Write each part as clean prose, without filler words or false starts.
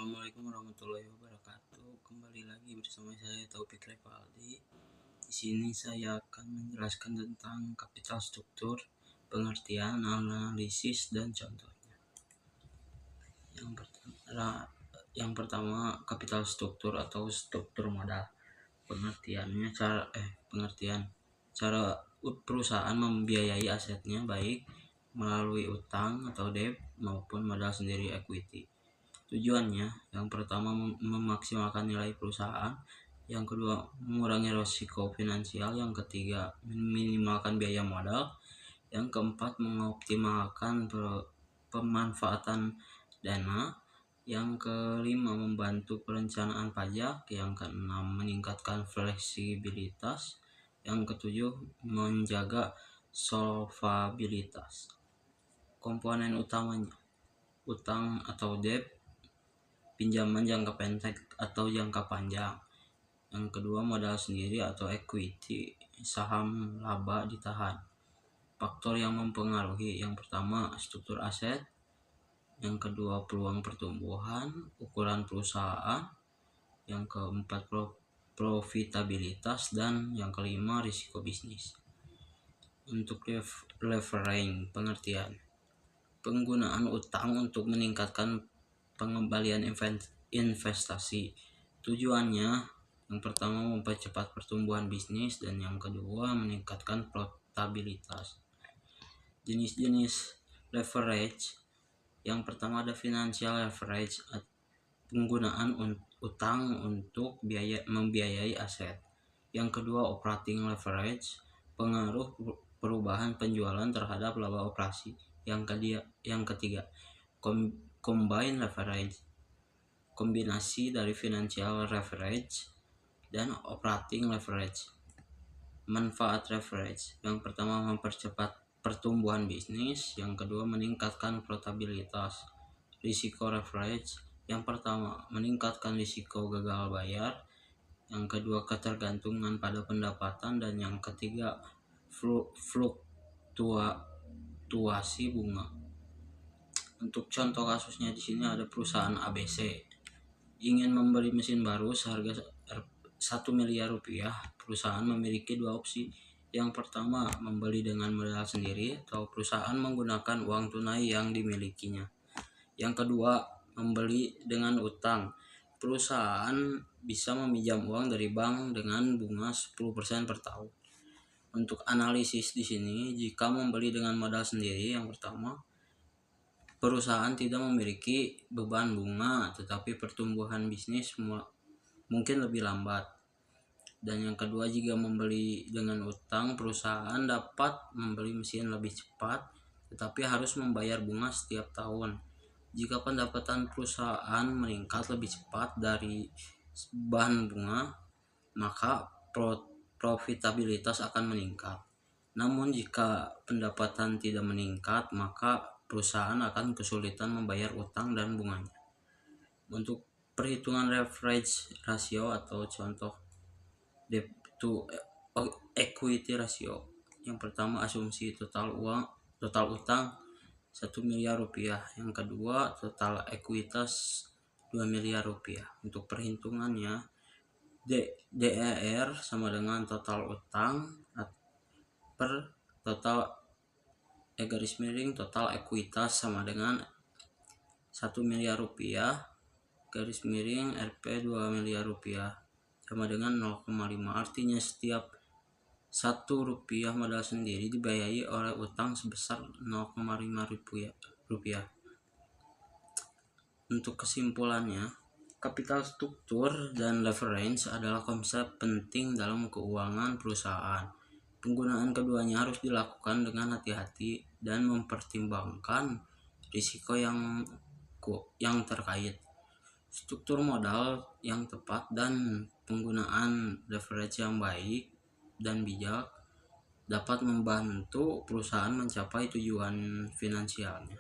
Assalamualaikum warahmatullahi wabarakatuh. Kembali lagi bersama saya Taufik Revaldi. Di sini saya akan menjelaskan tentang kapital struktur, pengertian, analisis, dan contohnya. Yang pertama, kapital struktur atau struktur modal. Pengertiannya cara perusahaan membiayai asetnya baik melalui utang atau debt maupun modal sendiri equity. Tujuannya, yang pertama memaksimalkan nilai perusahaan, yang kedua mengurangi risiko finansial, yang ketiga meminimalkan biaya modal, yang keempat mengoptimalkan pemanfaatan dana, yang kelima membantu perencanaan pajak, yang keenam meningkatkan fleksibilitas, yang ketujuh menjaga solvabilitas. Komponen utamanya: utang atau debt, pinjaman jangka pendek atau jangka panjang. Yang kedua modal sendiri atau equity, saham laba ditahan. Faktor yang mempengaruhi: yang pertama struktur aset, yang kedua peluang pertumbuhan, ukuran perusahaan, yang keempat profitabilitas, dan yang kelima risiko bisnis. Untuk leveraging, pengertian: penggunaan utang untuk meningkatkan pengembalian investasi. Tujuannya, yang pertama mempercepat pertumbuhan bisnis, dan yang kedua meningkatkan profitabilitas. Jenis-jenis leverage: yang pertama ada financial leverage, penggunaan utang untuk membiayai aset. Yang kedua operating leverage, pengaruh perubahan penjualan terhadap laba operasi. Yang ketiga combined leverage, kombinasi dari financial leverage dan operating leverage. Manfaat leverage: yang pertama mempercepat pertumbuhan bisnis, yang kedua meningkatkan profitabilitas. Risiko leverage: yang pertama meningkatkan risiko gagal bayar, yang kedua ketergantungan pada pendapatan, dan yang ketiga fluktuasi bunga. Untuk contoh kasusnya di sini ada perusahaan ABC ingin membeli mesin baru seharga 1 miliar rupiah. Perusahaan memiliki dua opsi. Yang pertama membeli dengan modal sendiri atau perusahaan menggunakan uang tunai yang dimilikinya. Yang kedua membeli dengan utang. Perusahaan bisa meminjam uang dari bank dengan bunga 10% per tahun. Untuk analisis di sini, jika membeli dengan modal sendiri, yang pertama perusahaan tidak memiliki beban bunga, tetapi pertumbuhan bisnis mungkin lebih lambat. Dan yang kedua, jika membeli dengan utang, perusahaan dapat membeli mesin lebih cepat, tetapi harus membayar bunga setiap tahun. Jika pendapatan perusahaan meningkat lebih cepat dari bahan bunga, maka profitabilitas akan meningkat. Namun jika pendapatan tidak meningkat, maka perusahaan akan kesulitan membayar utang dan bunganya. Untuk perhitungan leverage ratio atau contoh debt to equity ratio, yang pertama asumsi total utang 1 miliar rupiah, yang kedua total ekuitas 2 miliar rupiah. Untuk perhitungannya, DER sama dengan total utang per total total ekuitas sama dengan 1 miliar rupiah RP 2 miliar rupiah sama dengan 0,5. Artinya setiap 1 rupiah modal sendiri dibiayai oleh utang sebesar 0,5 rupiah. Untuk kesimpulannya, kapital struktur dan leverage adalah konsep penting dalam keuangan perusahaan. Penggunaan keduanya harus dilakukan dengan hati-hati dan mempertimbangkan risiko yang terkait. Struktur modal yang tepat dan penggunaan leverage yang baik dan bijak dapat membantu perusahaan mencapai tujuan finansialnya.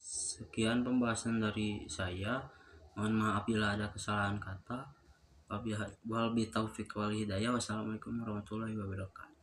Sekian pembahasan dari saya. Mohon maaf bila ada kesalahan kata. Wabillahi taufiq wal hidayah. Wassalamualaikum warahmatullahi wabarakatuh.